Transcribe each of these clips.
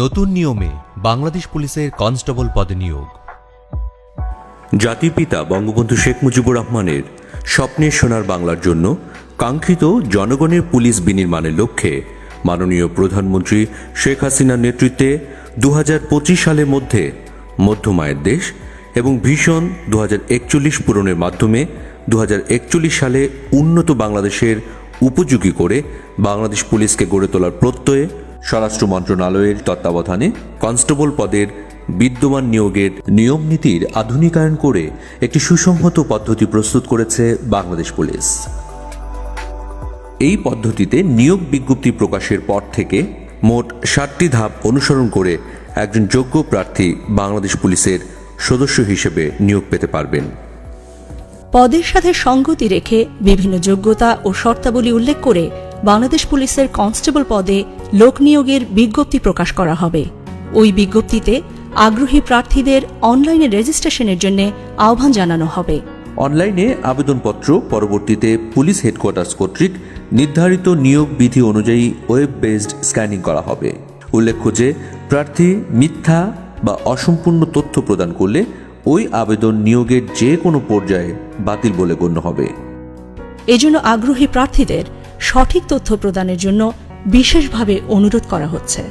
নতুন নিয়মে বাংলাদেশ পুলিশের কনস্টেবল পদে নিয়োগ। জাতির পিতা বঙ্গবন্ধু শেখ মুজিবুর রহমানের স্বপ্নের সোনার বাংলার জন্য কাঙ্ক্ষিত জনগণের পুলিশ বিনির্মাণের লক্ষ্যে মাননীয় প্রধানমন্ত্রী শেখ হাসিনার নেতৃত্বে 2025 সালের মধ্যে মধ্যমায়ের দেশ এবং ভিশন 2041 পূরণের মাধ্যমে 2041 সালে উন্নত বাংলাদেশের উপযোগী করে বাংলাদেশ পুলিশকে গড়ে তোলার প্রত্যয়ে স্বরাষ্ট্র মন্ত্রণালয়ের তত্ত্বাবধানে কনস্টেবল পদের বিদ্যমান নিয়োগের নিয়ম নীতির আধুনিকায়ন করে একটি সুসংহত পদ্ধতি প্রস্তুত করেছে বাংলাদেশ পুলিশ। এই পদ্ধতিতে নিয়োগ বিজ্ঞপ্তি প্রকাশের পর থেকে মোট 7টি ধাপ অনুসরণ করে একজন যোগ্য প্রার্থী বাংলাদেশ পুলিশের সদস্য হিসেবে নিয়োগ পেতে পারবেন। পদের সাথে সঙ্গতি রেখে বিভিন্ন যোগ্যতা ও শর্তাবলী উল্লেখ করে বাংলাদেশ পুলিশের কনস্টেবল পদে লোক নিয়োগের বিজ্ঞপ্তি প্রকাশ করা হবে। ওই বিজ্ঞপ্তিতে আগ্রহী প্রার্থীদের অনলাইনে রেজিস্ট্রেশনের জন্য আহ্বান জানানো হবে। অনলাইনে আবেদনপত্র পরবর্তীতে পুলিশ হেডকোয়ার্টার্স কর্তৃক নির্ধারিত নিয়োগ বিধি অনুযায়ী ওয়েব বেসড স্ক্যানিং করা হবে। উল্লেখ্য যে প্রার্থী মিথ্যা বা অসম্পূর্ণ তথ্য প্রদান করলে ওই আবেদন নিয়োগের যে কোনো পর্যায়ে বাতিল বলে গণ্য হবে। এজন্য আগ্রহী প্রার্থীদের সঠিক তথ্য প্রদানের জন্য বিশেষভাবে অনুরোধ করা হচ্ছে।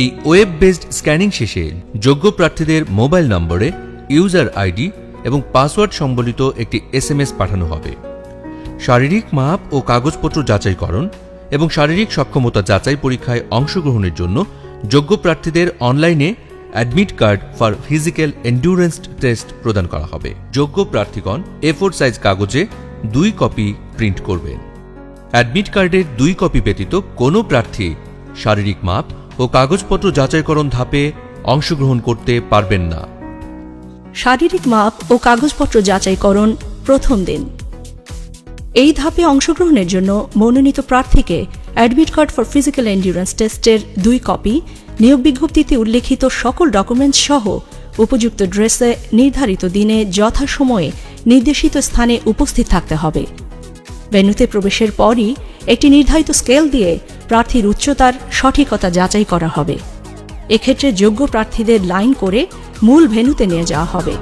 এই ওয়েব বেসড স্ক্যানিং শেষে যোগ্য প্রার্থীদের মোবাইল নম্বরে ইউজার আইডি এবং পাসওয়ার্ড সম্বলিত একটি SMS পাঠানো হবে। শারীরিক মাপ ও কাগজপত্র যাচাইকরণ এবং শারীরিক সক্ষমতা যাচাই পরীক্ষায় অংশগ্রহণের জন্য যোগ্য প্রার্থীদের অনলাইনে admit card for physical endurance test প্রদান করা হবে। যোগ্য প্রার্থীগণ A4 সাইজ কাগজে 2 কপি প্রিন্ট করবেন। অ্যাডমিট কার্ডের 2 কপি ব্যতীত কোনো প্রার্থী শারীরিক মাপ ও কাগজপত্র যাচাইকরণ ধাপে অংশগ্রহণ করতে পারবেন না। শারীরিক মাপ ও কাগজপত্র যাচাইকরণ প্রথম দিন। এই ধাপে অংশগ্রহণের জন্য মনোনীত প্রার্থীকে admit card for physical endurance টেস্টের 2 কপি, নিয়োগ বিজ্ঞপ্তিতে উল্লেখিত সকল ডকুমেন্টস সহ উপযুক্ত ড্রেসে নির্ধারিত দিনে যথাসময়ে নির্দেশিত স্থানে উপস্থিত থাকতে হবে। ভেন্যুতে প্রবেশের পরই একটি নির্ধারিত স্কেল দিয়ে প্রার্থীর উচ্চতার সঠিকতা যাচাই করা হবে। এক্ষেত্রে যোগ্য প্রার্থীদের লাইন করে মূল ভেন্যুতে নিয়ে যাওয়া হবে।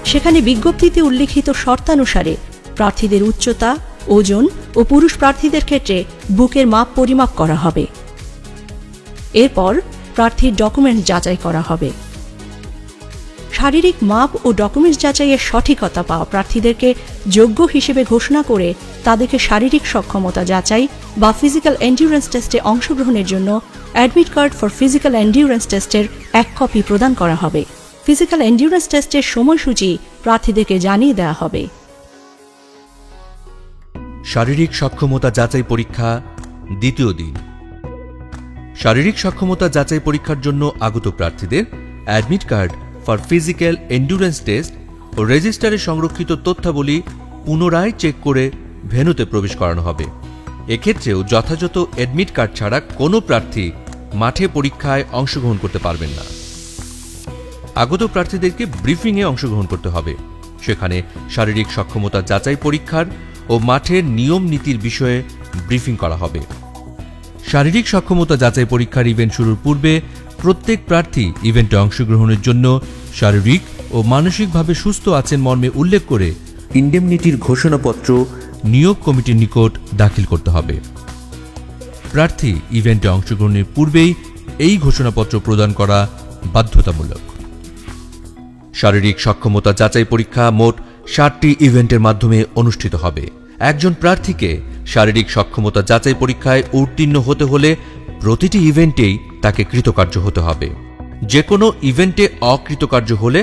সেখানে বিজ্ঞপ্তিতে উল্লেখিত শর্তানুসারে প্রার্থীদের উচ্চতা, ওজন ও পুরুষ প্রার্থীদের ক্ষেত্রে বুকের মাপ পরিমাপ করা হবে। এরপর প্রার্থীর ডকুমেন্ট যাচাই করা হবে। শারীরিক মাপ ও ডকুমেন্টস যাচাইয়ের সঠিকতা পাওয়া প্রার্থীদেরকে যোগ্য হিসেবে ঘোষণা করে তাদেরকে শারীরিক সক্ষমতা যাচাই বা ফিজিক্যাল এন্ডিউরেন্স টেস্টে অংশগ্রহণের জন্য admit card for physical endurance টেস্টের 1 কপি প্রদান করা হবে। ফিজিক্যাল এন্ডিউরেন্স টেস্টের সময়সূচি প্রার্থীদেরকে জানিয়ে দেওয়া হবে। শারীরিক সক্ষমতা যাচাই পরীক্ষা দ্বিতীয় দিন। শারীরিক সক্ষমতা যাচাই পরীক্ষার জন্য আগত প্রার্থীদের admit card for physical endurance test ও রেজিস্টারে সংরক্ষিত তথ্যাবলী পুনরায় চেক করে ভেন্যুতে প্রবেশ করানো হবে। এক্ষেত্রেও যথাযথ অ্যাডমিট কার্ড ছাড়া কোনো প্রার্থী মাঠে পরীক্ষায় অংশগ্রহণ করতে পারবেন না। আগত প্রার্থীদেরকে ব্রিফিংয়ে অংশগ্রহণ করতে হবে। সেখানে শারীরিক সক্ষমতা যাচাই পরীক্ষার ও মাঠের নিয়ম নীতির বিষয়ে ব্রিফিং করা হবে। শারীরিক সক্ষমতা যাচাই পরীক্ষার ইভেন্ট শুরুর পূর্বে প্রত্যেক প্রার্থী ইভেন্টে অংশগ্রহণের জন্য শারীরিক ও মানসিকভাবে সুস্থ আছেন মর্মে উল্লেখ করে ইন্ডেমনিটির ঘোষণাপত্র নিয়োগ কমিটির নিকট দাখিল করতে হবে। প্রার্থী ইভেন্টে অংশগ্রহণের পূর্বেই এই ঘোষণাপত্র প্রদান করা বাধ্যতামূলক। শারীরিক সক্ষমতা যাচাই পরীক্ষা মোট 7টি ইভেন্টের মাধ্যমে অনুষ্ঠিত হবে। একজন প্রার্থীকে শারীরিক সক্ষমতা যাচাই পরীক্ষায় উত্তীর্ণ হতে হলে প্রতিটি ইভেন্টেই তাকে কৃতকার্য হতে হবে। যে কোনো ইভেন্টে অকৃতকার্য হলে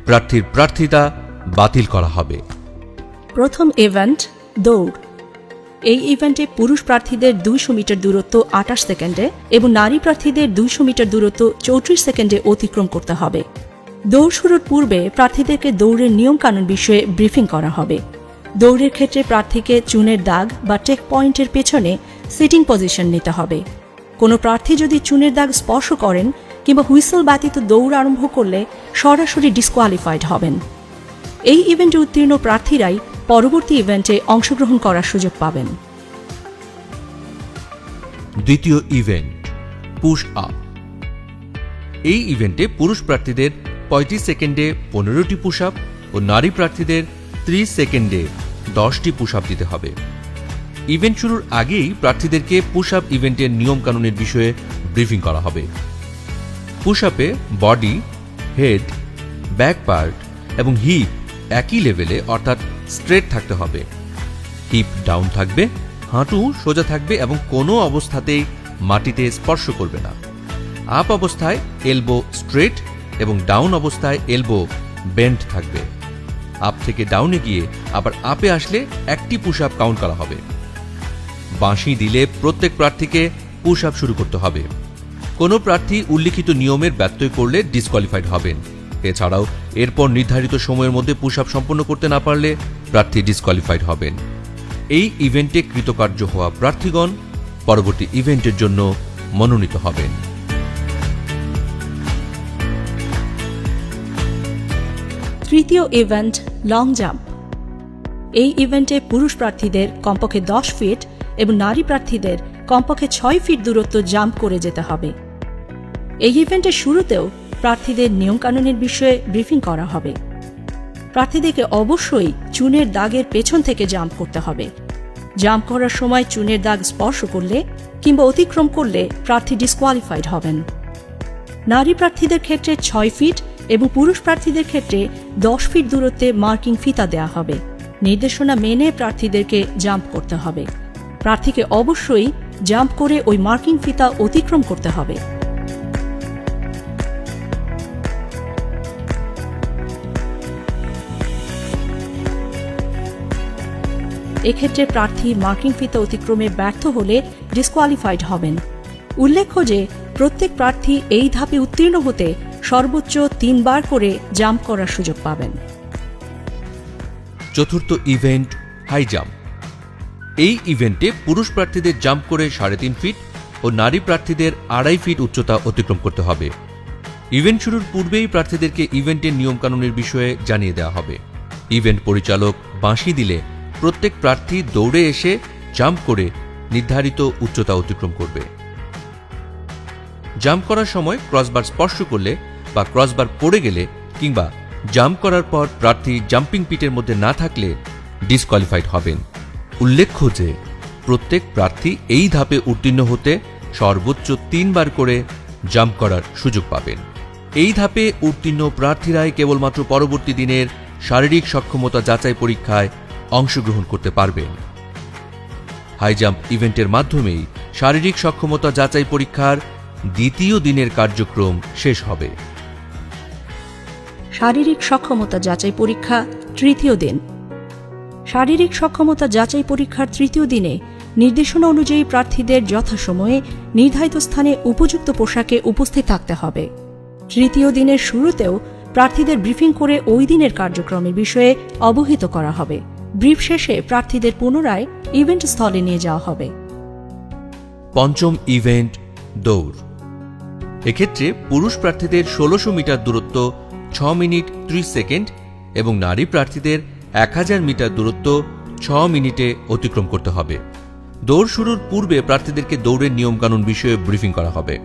প্রার্থীর প্রার্থিতা বাতিল করা হবে। প্রথম ইভেন্ট দৌড়। এই ইভেন্টে পুরুষ প্রার্থীদের 200 মিটার দূরত্ব 28 সেকেন্ডে এবং নারী প্রার্থীদের 200 মিটার দূরত্ব 34 সেকেন্ডে অতিক্রম করতে হবে। দৌড় শুরুর পূর্বে প্রার্থীদেরকে দৌড়ের নিয়মকানুন বিষয়ে ব্রিফিং করা হবে। দৌড়ের ক্ষেত্রে প্রার্থীকে চুনের দাগ বা চেক পয়েন্টের পেছনে সিটিং পজিশন নিতে হবে। কোনো প্রার্থী যদি চুনের দাগ স্পর্শ করেন কিংবা হুইসেল ব্যতীত দৌড় আরম্ভ করলে সরাসরি ডিসকোয়ালিফাইড হবেন। এই ইভেন্টে উত্তীর্ণ প্রার্থীরাই পরবর্তী ইভেন্টে অংশগ্রহণ করার সুযোগ পাবেন। দ্বিতীয় ইভেন্ট পুশ আপ। এই ইভেন্টে পুরুষ প্রার্থীদের 35 সেকেন্ডে 15টি পুশ আপ ও নারী প্রার্থীদের 30 সেকেন্ডে 10টি পুশ আপ দিতে হবে। ইভেন্ট শুরুর আগেই প্রার্থীদেরকে পুশ আপ ইভেন্টের নিয়মকানুনের বিষয়ে ব্রিফিং করা হবে। পুশ আপে বডি, হেড, ব্যাক পার্ট এবং হিপ একই লেভেলে অর্থাৎ স্ট্রেট থাকতে হবে। হিপ ডাউন থাকবে, হাঁটু সোজা থাকবে এবং কোনো অবস্থাতেই মাটিতে স্পর্শ করবে না। আপ অবস্থায় এলবো স্ট্রেট এবং ডাউন অবস্থায় এলবো বেন্ড থাকবে। আপ থেকে ডাউনে গিয়ে আবার আপে আসলে একটি পুশ আপ কাউন্ট করা হবে। বাঁশি দিলে প্রত্যেক প্রার্থীকে পুশ আপ শুরু করতে হবে। কোনো প্রার্থী উল্লিখিত নিয়মের ব্যত্যয় করলে ডিসকোয়ালিফাইড হবেন। এছাড়াও এরপর নির্ধারিত সময়ের মধ্যে পুশ আপ সম্পন্ন করতে না পারলে প্রার্থী ডিসকোয়ালিফাইড হবেন। এই ইভেন্টে কৃতকার্য হওয়া প্রার্থীগণ পরবর্তী ইভেন্টের জন্য মনোনীত হবেন। তৃতীয় ইভেন্ট লং জাম্প। এই ইভেন্টে পুরুষ প্রার্থীদের কমপক্ষে 10 ফিট এবং নারী প্রার্থীদের কমপক্ষে 6 ফিট দূরত্ব জাম্প করে যেতে হবে। এই ইভেন্টের শুরুতেও প্রার্থীদের নিয়মকানুনের বিষয়ে ব্রিফিং করা হবে। প্রার্থীদেরকে অবশ্যই চুনের দাগের পেছন থেকে জাম্প করতে হবে। জাম্প করার সময় চুনের দাগ স্পর্শ করলে কিংবা অতিক্রম করলে প্রার্থী ডিসকোয়ালিফাইড হবেন। নারী প্রার্থীদের ক্ষেত্রে 6 ফিট এবং পুরুষ প্রার্থীদের ক্ষেত্রে 10 ফিট দূরত্বে মার্কিং ফিতা দেওয়া হবে। নির্দেশনা মেনে প্রার্থীদেরকে জাম্প করতে হবে। প্রার্থীকে অবশ্যই জাম্প করে ওই মার্কিং ফিতা অতিক্রম করতে হবে। এক্ষেত্রে প্রার্থী মার্কিং ফিতা অতিক্রমে ব্যর্থ হলে ডিসকোয়ালিফাইড হবেন। উল্লেখ্য যে প্রত্যেক প্রার্থী এই ধাপে উত্তীর্ণ হতে সর্বোচ্চ 3 বার করে জাম্প করার সুযোগ পাবেন। চতুর্থ ইভেন্ট হাই জাম্প। এই ইভেন্টে পুরুষ প্রার্থীদের জাম্প করে 3.5 ফিট ও নারী প্রার্থীদের 2.5 ফিট উচ্চতা অতিক্রম করতে হবে। ইভেন্ট শুরুর পূর্বেই প্রার্থীদেরকে ইভেন্টের নিয়মকানুনের বিষয়ে জানিয়ে দেওয়া হবে। ইভেন্ট পরিচালক বাঁশি দিলে প্রত্যেক প্রার্থী দৌড়ে এসে জাম্প করে নির্ধারিত উচ্চতা অতিক্রম করবে। জাম্প করার সময় ক্রসবার স্পর্শ করলে বা ক্রসবার পড়ে গেলে কিংবা জাম্প করার পর প্রার্থী জাম্পিং পিটের মধ্যে না থাকলে ডিসকোয়ালিফাইড হবেন। উল্লেখ্য যে প্রত্যেক প্রার্থী এই ধাপে উত্তীর্ণ হতে সর্বোচ্চ 3 বার করে জাম্প করার সুযোগ পাবেন। এই ধাপে উত্তীর্ণ প্রার্থীরাই কেবলমাত্র পরবর্তী দিনের শারীরিক সক্ষমতা যাচাই পরীক্ষায় অংশগ্রহণ করতে পারবেন। হাই জাম্প ইভেন্টের মাধ্যমেই শারীরিক সক্ষমতা যাচাই পরীক্ষার দ্বিতীয় দিনের কার্যক্রম শেষ হবে। শারীরিক সক্ষমতা যাচাই পরীক্ষা তৃতীয় দিন। শারীরিক সক্ষমতা যাচাই পরীক্ষার তৃতীয় দিনে নির্দেশনা অনুযায়ী প্রার্থীদের যথাসময়ে নির্ধারিত স্থানে উপযুক্ত পোশাকে উপস্থিত থাকতে হবে। তৃতীয় দিনের শুরুতেও প্রার্থীদের ব্রিফিং করে ওই দিনের কার্যক্রমের বিষয়ে অবহিত করা হবে। ব্রিফ শেষে প্রার্থীদের পুনরায় ইভেন্ট স্থলে নিয়ে যাওয়া হবে। পঞ্চম ইভেন্ট দৌড়। এক্ষেত্রে পুরুষ প্রার্থীদের 1600 মিটার দূরত্ব 6 মিনিট 30 সেকেন্ড এবং নারী প্রার্থীদের 1000 মিটার দূরত্ব 6 মিনিটে অতিক্রম করতে হবে। দৌড় শুরুর পূর্বে প্রার্থীদেরকে দৌড়ের নিয়মকানুন বিষয়ে ব্রিফিং করা হবে।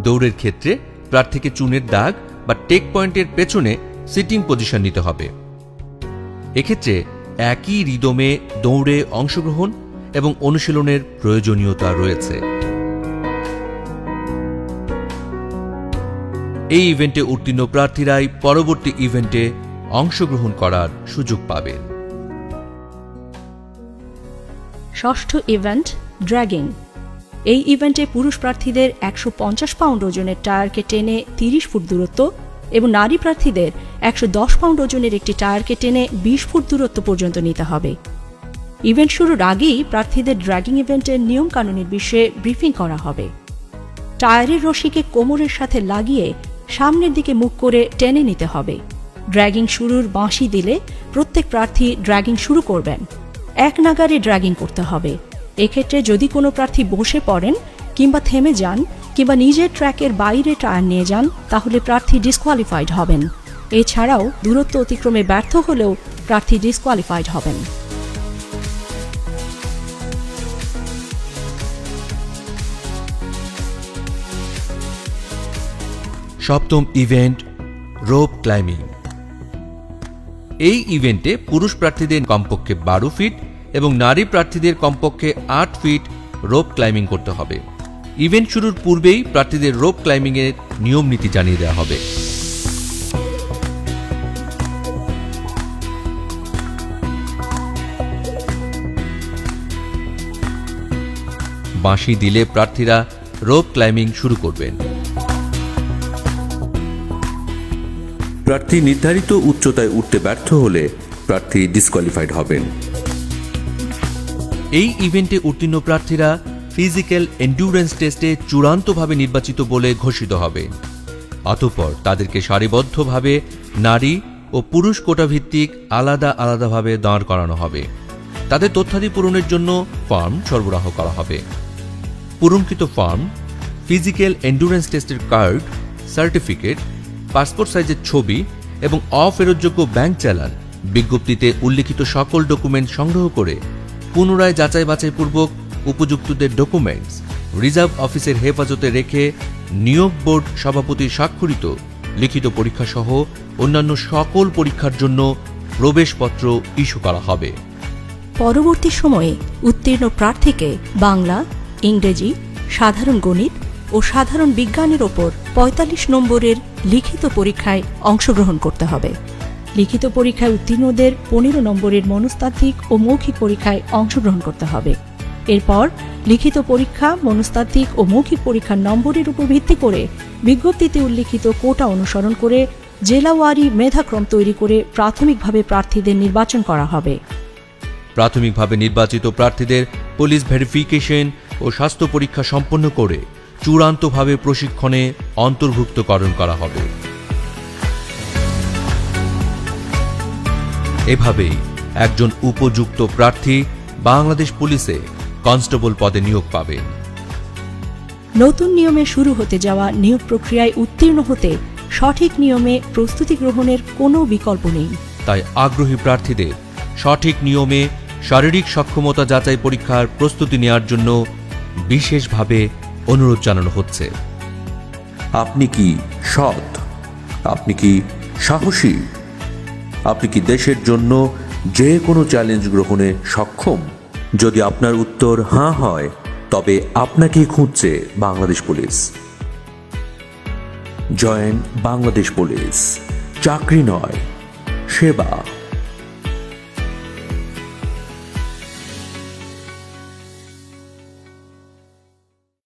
দৌড়ের ক্ষেত্রে প্রার্থীকে চুনের দাগ বা টেক পয়েন্টের পেছনে সিটিং পজিশন নিতে হবে। এক্ষেত্রে একই রিদমে দৌড়ে অংশগ্রহণ এবং অনুশীলনের প্রয়োজনীয়তা রয়েছে। এই ইভেন্টে উত্তীর্ণ প্রার্থীরাই পরবর্তী ইভেন্টে অংশগ্রহণ করার সুযোগ পাবেন। ষষ্ঠ ইভেন্ট ড্র্যাগিং। এই ইভেন্টে পুরুষ প্রার্থীদের 150 পাউন্ড ওজনের টায়ারকে টেনে 30 ফুট দূরত্ব এবং নারী প্রার্থীদের 110 পাউন্ড ওজনের একটি টায়ারকে টেনে 20 ফুট দূরত্ব পর্যন্ত নিতে হবে। ইভেন্ট শুরুর আগেই প্রার্থীদের ড্র্যাগিং ইভেন্টের নিয়মকানুনের বিষয়ে ব্রিফিং করা হবে। টায়ারের রশিকে কোমরের সাথে লাগিয়ে সামনের দিকে মুখ করে টেনে নিতে হবে। ড্র্যাগিং শুরুর বাঁশি দিলে প্রত্যেক প্রার্থী ড্র্যাগিং শুরু করবেন। এক নাগারে ড্র্যাগিং করতে হবে। এক্ষেত্রে যদি কোনো প্রার্থী বসে পড়েন কিংবা থেমে যান কিংবা নিজের ট্র্যাকের বাইরে টায়ার নিয়ে যান তাহলে প্রার্থী ডিসকোয়ালিফাইড হবেন। এছাড়াও দূরত্ব অতিক্রমে ব্যর্থ হলেও প্রার্থী ডিসকোয়ালিফাইড হবেন। সপ্তম ইভেন্ট রোপ ক্লাইম্বিং। এই ইভেন্টে পুরুষ প্রার্থীদের কমপক্ষে 12 ফিট এবং নারী প্রার্থীদের কমপক্ষে 8 ফিট রোপ ক্লাইম্বিং করতে হবে। ইভেন্ট শুরুর পূর্বেই প্রার্থীদের রোপ ক্লাইম্বিংয়ের নিয়ম নীতি জানিয়ে দেওয়া হবে। বাঁশি দিলে প্রার্থীরা রোপ ক্লাইম্বিং শুরু করবেন। প্রার্থী নির্ধারিত উচ্চতায় উঠতে ব্যর্থ হলে প্রার্থী ডিসকোয়ালিফাইড হবেন। এই ইভেন্টে উত্তীর্ণ প্রার্থীরা ফিজিক্যাল এন্ডুরেন্স টেস্টে চূড়ান্তভাবে নির্বাচিত বলে ঘোষিত হবে। অতঃপর তাদেরকে সারিবদ্ধভাবে নারী ও পুরুষ কোটাভিত্তিক আলাদা আলাদাভাবে দাঁড় করানো হবে। তাদের তথ্যাদি পূরণের জন্য ফর্ম সরবরাহ করা হবে। পূরণকৃত ফর্ম, ফিজিক্যাল এন্ডুরেন্স টেস্টের কার্ড, সার্টিফিকেট, পাসপোর্ট সাইজের ছবি এবং অফেরতযোগ্য ব্যাংক চালান, বিজ্ঞপ্তিতে উল্লিখিত সকল ডকুমেন্ট সংগ্রহ করে পুনরায় যাচাই বাছাইপূর্বক উপযুক্তদের ডকুমেন্টস রিজার্ভ অফিসের হেফাজতে রেখে নিয়োগ বোর্ড সভাপতির স্বাক্ষরিত লিখিত পরীক্ষা সহ অন্যান্য সকল পরীক্ষার জন্য প্রবেশপত্র ইস্যু করা হবে। পরবর্তী সময়ে উত্তীর্ণ প্রার্থীকে বাংলা, ইংরেজি, সাধারণ গণিত ও সাধারণ বিজ্ঞানের ওপর 45 নম্বরের লিখিত পরীক্ষায় অংশগ্রহণ করতে হবে। লিখিত পরীক্ষায় উত্তীর্ণদের 15 নম্বরের মনস্তাত্ত্বিক ও মৌখিক পরীক্ষায় অংশগ্রহণ করতে হবে। এরপর লিখিত পরীক্ষা, মনস্তাত্ত্বিক ও মৌখিক পরীক্ষার নম্বরের উপর ভিত্তি করে বিজ্ঞপ্তিতে উল্লিখিত কোটা অনুসরণ করে জেলাওয়ারি মেধাক্রম তৈরি করে প্রাথমিকভাবে প্রার্থীদের নির্বাচন করা হবে। প্রাথমিকভাবে নির্বাচিত প্রার্থীদের পুলিশ ভেরিফিকেশন ও স্বাস্থ্য পরীক্ষা সম্পন্ন করে চূড়ান্তভাবে প্রশিক্ষণে অন্তর্ভুক্তকরণ করা হবে। এভাবেই একজন উপযুক্ত প্রার্থী বাংলাদেশ পুলিশে কনস্টেবল পদে নিয়োগ পাবেন। নতুন নিয়মে শুরু হতে যাওয়া নিয়োগ প্রক্রিয়ায় উত্তীর্ণ হতে সঠিক নিয়মে প্রস্তুতি গ্রহণের কোনো বিকল্প নেই। তাই আগ্রহী প্রার্থীদের সঠিক নিয়মে শারীরিক সক্ষমতা যাচাই পরীক্ষার প্রস্তুতি নেওয়ার জন্য বিশেষভাবে অনুরোধ জানানো হচ্ছে। আপনি কি সৎ? আপনি কি সাহসী? আপনি কি দেশের জন্য যে কোনো চ্যালেঞ্জ গ্রহণে সক্ষম? যদি আপনার উত্তর হ্যাঁ হয়, তবে আপনাকেই খুঁজছে Bangladesh police. Join Bangladesh police. চাকরি নয়, সেবা।